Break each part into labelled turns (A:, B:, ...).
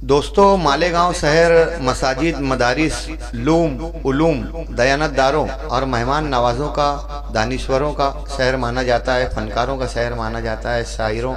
A: दोस्तों, मालेगांव शहर मसाजिद, मदारिस, लूम, उलूम, दयानतदारों और मेहमान नवाजों का, दानिश्वरों का शहर माना जाता है। फनकारों का शहर माना जाता है। शायरों,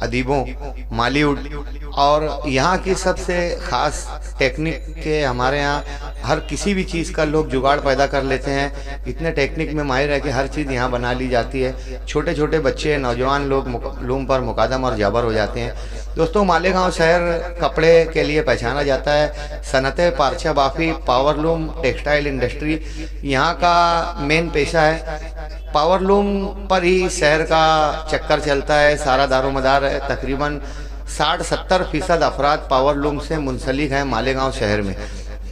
A: अदीबों, मालीवुड और यहाँ की सबसे ख़ास टेक्निक के हमारे यहाँ हर किसी भी चीज़ का लोग जुगाड़ पैदा कर लेते हैं। इतने टेक्निक में माहिर है कि हर चीज़ यहाँ बना ली जाती है। छोटे छोटे बच्चे, नौजवान लोग लूम पर मुकादम और जाबर हो जाते हैं। दोस्तों, मालेगांव शहर कपड़े के लिए पहचाना जाता है। सनते, पारछा बाफी, पावर लूम, टेक्सटाइल इंडस्ट्री यहाँ का मेन पेशा है। पावर लूम पर ही शहर का चक्कर चलता है, सारा दारोमदार है। तकरीबन 60-70% अफराद पावर लूम से मुंसलिक हैं मालेगांव शहर में।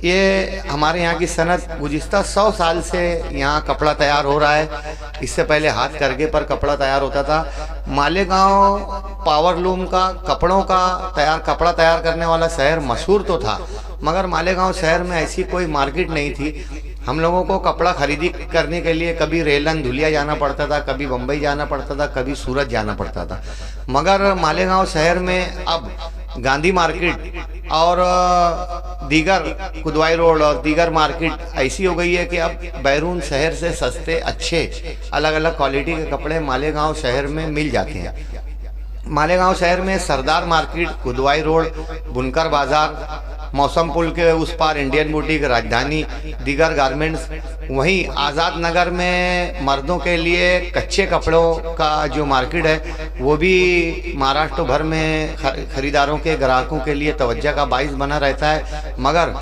A: ये हमारे यहाँ की सनत गुज़िस्ता 100 साल से यहाँ कपड़ा तैयार हो रहा है। इससे पहले हाथ करके पर कपड़ा तैयार होता था। मालेगांव पावर लूम का, कपड़ों का कपड़ा तैयार करने वाला शहर मशहूर तो था, मगर मालेगांव शहर में ऐसी कोई मार्केट नहीं थी। हम लोगों को कपड़ा खरीदी करने के लिए कभी रेलन धुलिया जाना पड़ता था, कभी बम्बई जाना पड़ता था, कभी सूरत जाना पड़ता था। मगर मालेगांव शहर में अब गांधी मार्केट और दीगर कुदवाई रोड और दीगर मार्केट ऐसी हो गई है कि अब बैरून शहर से सस्ते, अच्छे, अलग अलग क्वालिटी के कपड़े मालेगांव शहर में मिल जाते हैं। मालेगांव शहर में सरदार मार्केट, कुदवाई रोड, बुनकर बाजार, मौसम पुल के उस पार इंडियन बुटीक, राजधानी, दीगर गारमेंट्स। वहीं आज़ाद नगर में मर्दों के लिए कच्चे कपड़ों का जो मार्केट है वो भी महाराष्ट्र भर में खरीदारों के, ग्राहकों के लिए तवज्जो का बाइस बना रहता है। मगर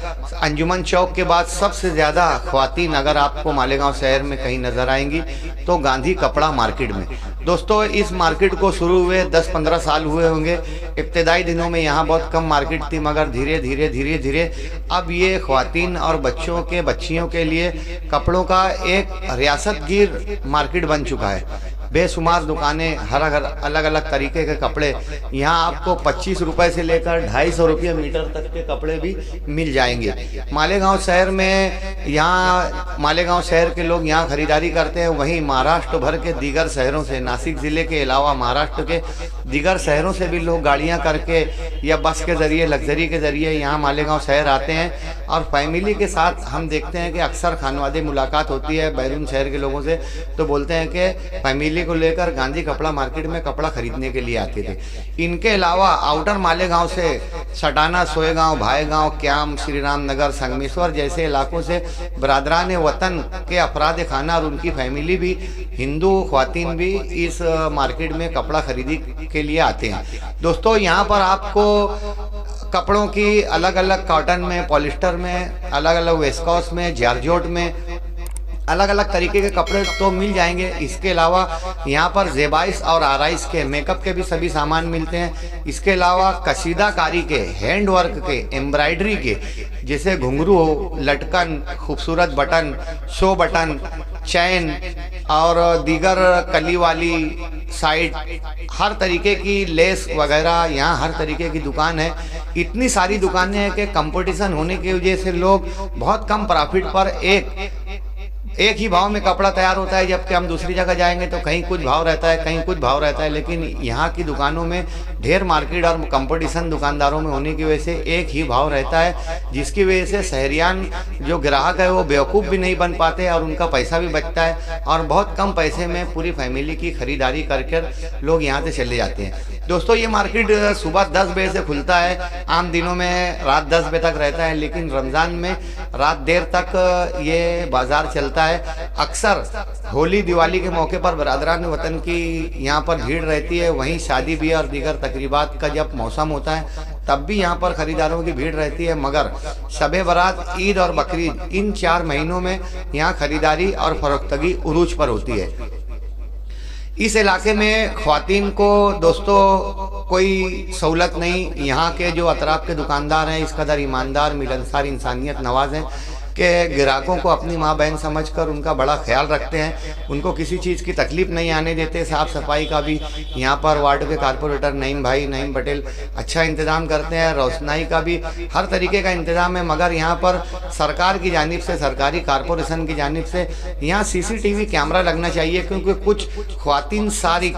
A: अंजुमन चौक के बाद सबसे ज़्यादा ख्वातीन अगर आपको मालेगांव शहर में कहीं नज़र आएंगी तो गांधी कपड़ा मार्केट में। दोस्तों, इस मार्केट को शुरू हुए 10-15 साल हुए होंगे। इब्तदाई दिनों में यहाँ बहुत कम मार्केट थी, मगर धीरे धीरे अब ये ख्वातीन और बच्चों के, बच्चियों के लिए कपड़ों का एक रियासत गिर मार्केट बन चुका है। बेशुमार दुकानें, हर अलग अलग तरीके के कपड़े। यहाँ आपको 25 रुपए से लेकर 250 रुपये मीटर तक के कपड़े भी मिल जाएंगे। मालेगांव शहर में, यहाँ मालेगांव शहर के लोग यहाँ खरीदारी करते हैं। वहीं महाराष्ट्र भर के दीगर शहरों से, नासिक ज़िले के अलावा महाराष्ट्र के दीगर शहरों से भी लोग गाड़ियाँ करके या बस के ज़रिए, लग्जरी के ज़रिए यहाँ मालेगांव शहर आते हैं। और फैमिली के साथ हम देखते हैं कि अक्सर खानवादी मुलाकात होती है बैरून शहर के लोगों से, तो बोलते हैं कि फैमिली को लेकर गांधी कपड़ा मार्केट में कपड़ा खरीदने के लिए आते थे। इनके अलावा आउटर मालेगांव से सटाना, सोएगांव, भाईगांव, क्याम, श्री राम नगर, संगमेश्वर जैसे इलाकों से बरादरान वतन के अफराद खाना और उनकी फैमिली भी, हिंदू ख्वातीन भी इस मार्केट में कपड़ा खरीदी के लिए आते हैं। दोस्तों, यहाँ पर आपको कपड़ों की अलग अलग कॉटन में, पॉलिस्टर में, अलग अलग वेस्कॉस में, जॉर्जेट में अलग अलग तरीके के कपड़े तो मिल जाएंगे। इसके अलावा यहाँ पर ज़ेबाइश और आराइश के, मेकअप के भी सभी सामान मिलते हैं। इसके अलावा कशीदाकारी के, हैंड वर्क के, एम्ब्रॉयडरी के, जैसे घुंघरू हो, लटकन, खूबसूरत बटन, शो बटन, चैन और दीगर कली वाली साइड, हर तरीके की लेस वगैरह, यहाँ हर तरीके की दुकान है। इतनी सारी दुकानें हैं कि कंपटीशन होने की वजह से लोग बहुत कम प्रॉफिट पर एक ही भाव में कपड़ा तैयार होता है। जबकि हम दूसरी जगह जाएंगे तो कहीं कुछ भाव रहता है, कहीं कुछ भाव रहता है। लेकिन यहाँ की दुकानों में ढेर मार्केट और कंपटीशन दुकानदारों में होने की वजह से एक ही भाव रहता है, जिसकी वजह से शहरियान जो ग्राहक है वो बेवकूफ़ भी नहीं बन पाते और उनका पैसा भी बचता है और बहुत कम पैसे में पूरी फैमिली की खरीदारी करके लोग यहाँ से चले जाते हैं। दोस्तों, ये मार्केट सुबह 10 बजे से खुलता है, आम दिनों में रात 10 बजे तक रहता है, लेकिन रमज़ान में रात देर तक ये बाज़ार चलता है। अक्सर होली, दिवाली के मौके पर बरादरान वतन की यहाँ पर भीड़ रहती है। वहीं शादी ब्याह और दीगर तकरीबात का जब मौसम होता है तब भी यहाँ पर खरीदारों की भीड़ रहती है। मगर शबे बारात, ईद और बकरीद, इन 4 महीनों में यहाँ खरीदारी और फरोख्तगी उरूज पर होती है। इस इलाके में ख्वातीन को दोस्तों कोई सहूलत नहीं। यहाँ के जो अतराफ के दुकानदार हैं इस कदर ईमानदार, मिलनसार, इंसानियत नवाज हैं कि ग्राहकों को अपनी माँ बहन समझकर उनका बड़ा ख्याल रखते हैं। उनको किसी चीज़ की तकलीफ़ नहीं आने देते। साफ़ सफाई का भी यहाँ पर वार्ड के कारपोरेटर नईम पटेल अच्छा इंतज़ाम करते हैं। रोशनाई का भी हर तरीके का इंतज़ाम है। मगर यहाँ पर सरकार की जानिब से, सरकारी कारपोरेशन की जानिब से यहाँ CCTV कैमरा लगना चाहिए, क्योंकि कुछ ख्वातीन सारी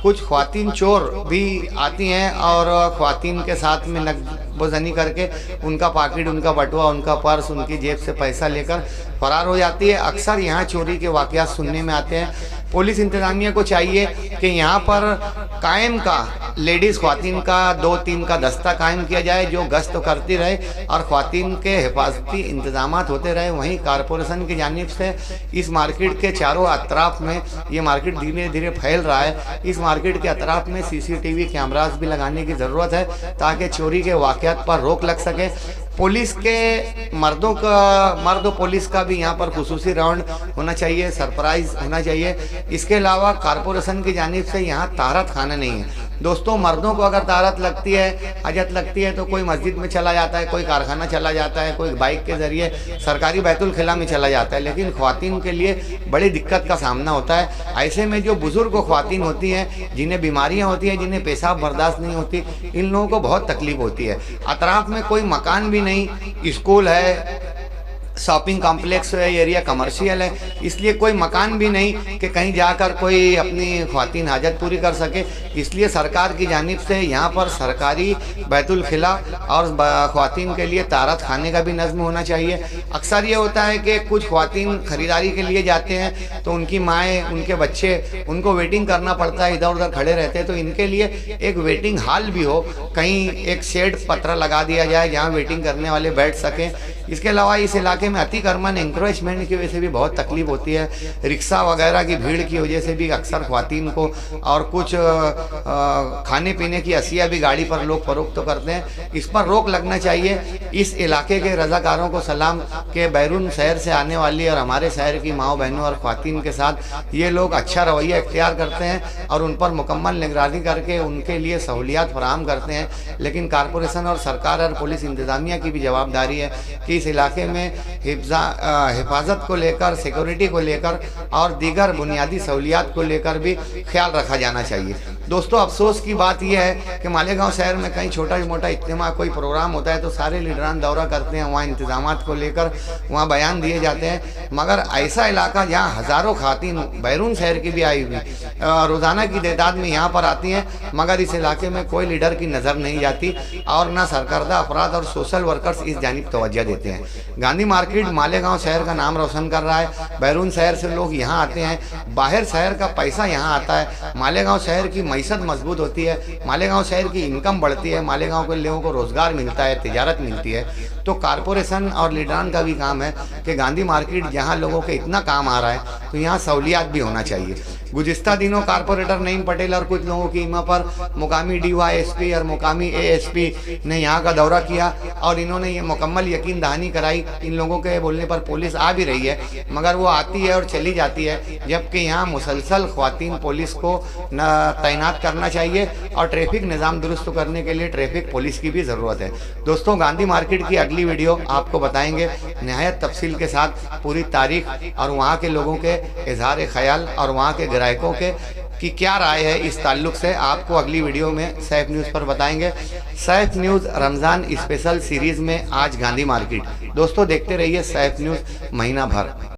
A: कुछ ख्वातीन चोर भी आती हैं और ख्वातीन के साथ में नकबोजनी करके उनका पाकिट, उनका बटुआ, उनका पर्स, उनकी जेब से पैसा लेकर फरार हो जाती है। अक्सर यहाँ चोरी के वाक़यात सुनने में आते हैं। पुलिस इंतज़ामिया को चाहिए कि यहाँ पर कायम का लेडीज़ ख्वातीन का 2-3 का दस्ता कायम किया जाए जो गश्त करती रहे और ख्वातीन के हिफाजती इंतजाम होते रहे। वहीं कारपोरेशन की जानिब से इस मार्केट के चारों अतराफ में, ये मार्केट धीरे धीरे फैल रहा है, इस मार्केट के अतराफ में CCTV कैमरास भी लगाने की ज़रूरत है ताकि चोरी के वाक़यात पर रोक लग सके। पुलिस के मर्द पुलिस का भी यहाँ पर खुसूसी राउंड होना चाहिए, सरप्राइज होना चाहिए। इसके अलावा कारपोरेशन की जानिब से यहाँ तारत खाना नहीं है। दोस्तों, मर्दों को अगर तारत लगती है, हजत लगती है तो कोई मस्जिद में चला जाता है, कोई कारखाना चला जाता है, कोई बाइक के ज़रिए सरकारी बैतुल खिला में चला जाता है, लेकिन ख्वातीन के लिए बड़ी दिक्कत का सामना होता है। ऐसे में जो बुज़ुर्ग ख्वातीन होती हैं, जिन्हें बीमारियां होती हैं, जिन्हें पेशाब बर्दाश्त नहीं होती, इन लोगों को बहुत तकलीफ होती है। अतराफ में कोई मकान भी नहीं, स्कूल है, शॉपिंग कॉम्प्लेक्स है, एरिया कमर्शियल है, इसलिए कोई मकान भी नहीं कि कहीं जाकर कोई अपनी ख्वातीन हाजत पूरी कर सके। इसलिए सरकार की जानिब से यहाँ पर सरकारी बैतुल खिला और ख्वातीन के लिए तारत खाने का भी नज़्म होना चाहिए। अक्सर ये होता है कि कुछ ख्वातीन ख़रीदारी के लिए जाते हैं तो उनकी माएँ, उनके बच्चे, उनको वेटिंग करना पड़ता है, इधर उधर खड़े रहते हैं। तो इनके लिए एक वेटिंग हॉल भी हो, कहीं एक शेड पत्रा लगा दिया जाए जहाँ वेटिंग करने वाले बैठ सकें। इसके अलावा इस इलाके में अतिक्रमण, इंक्रोचमेंट की वजह से भी बहुत तकलीफ होती है। रिक्शा वगैरह की भीड़ की वजह से भी अक्सर ख्वातीन को और कुछ खाने पीने की अशिया भी गाड़ी पर लोग फरोख्त तो करते हैं। इस पर रोक लगना चाहिए। इस इलाके के रज़ाकारों को सलाम के बैरून शहर से आने वाली और हमारे शहर की माओ बहनों और ख्वातीन के साथ ये लोग अच्छा रवैया इख्तियार करते हैं और उन पर मुकम्मल निगरानी करके उनके लिए सहूलियात फराहम करते हैं। लेकिन कारपोरेशन और सरकार और पुलिस इंतज़ामिया की भी जवाबदारी है कि इस इलाके में हिफाजत को लेकर, सिक्योरिटी को लेकर और दीगर बुनियादी सहूलियात को लेकर भी ख्याल रखा जाना चाहिए। दोस्तों, अफसोस की बात यह है कि मालेगांव शहर में कहीं छोटा मोटा इज्तिमा, कोई प्रोग्राम होता है तो सारे लीडरान दौरा करते हैं, वहाँ इंतजामात को लेकर वहाँ बयान दिए जाते हैं। मगर ऐसा इलाका जहाँ हज़ारों खातीन बैरून शहर की भी आई हुई रोज़ाना की तादाद में यहाँ पर आती हैं, मगर इस इलाके में कोई लीडर की नज़र नहीं जाती और ना सरकर्दा अफराद और सोशल वर्कर्स इस जानिब तवज्जो देते हैं। गांधी मार्केट मालेगांव शहर का नाम रोशन कर रहा है। बैरून शहर से लोग यहाँ आते हैं, बाहर शहर का पैसा यहाँ आता है। मालेगांव शहर की मईशत मजबूत होती है, मालेगांव शहर की इनकम बढ़ती है, मालेगांव के लोगों को रोज़गार मिलता है, तिजारत मिलती है। तो कारपोरेशन और लीडरान का भी काम है कि गांधी मार्केट जहाँ लोगों के इतना काम आ रहा है तो यहाँ सहूलियात भी होना चाहिए। गुज़िस्ता दिनों कारपोरेटर नईम पटेल और कुछ लोगों की इमा पर मुकामी DYSP और मुकामी ASP ने यहाँ का दौरा किया और इन्होंने ये मुकम्मल यकीन दहानी कराई। इन लोगों के बोलने पर पुलिस आ भी रही है, मगर वो आती है और चली जाती है, जबकि यहाँ मुसलसल ख्वातीन पुलिस को तैनात करना चाहिए और ट्रैफिक निज़ाम दुरुस्त करने के लिए ट्रैफिक पुलिस की भी ज़रूरत है। दोस्तों, गांधी मार्केट की अगली वीडियो आपको बताएंगे नहायत तफसील के साथ पूरी तारीख और वहाँ के लोगों के इजहार ख्याल और वहाँ के ग्राहकों के कि क्या राय है इस ताल्लुक़ से आपको अगली वीडियो में सैफ न्यूज़ पर बताएंगे। Saif news Ramzan special series में आज गांधी मार्केट। दोस्तों, देखते रहिए सैफ न्यूज़ महीना भर।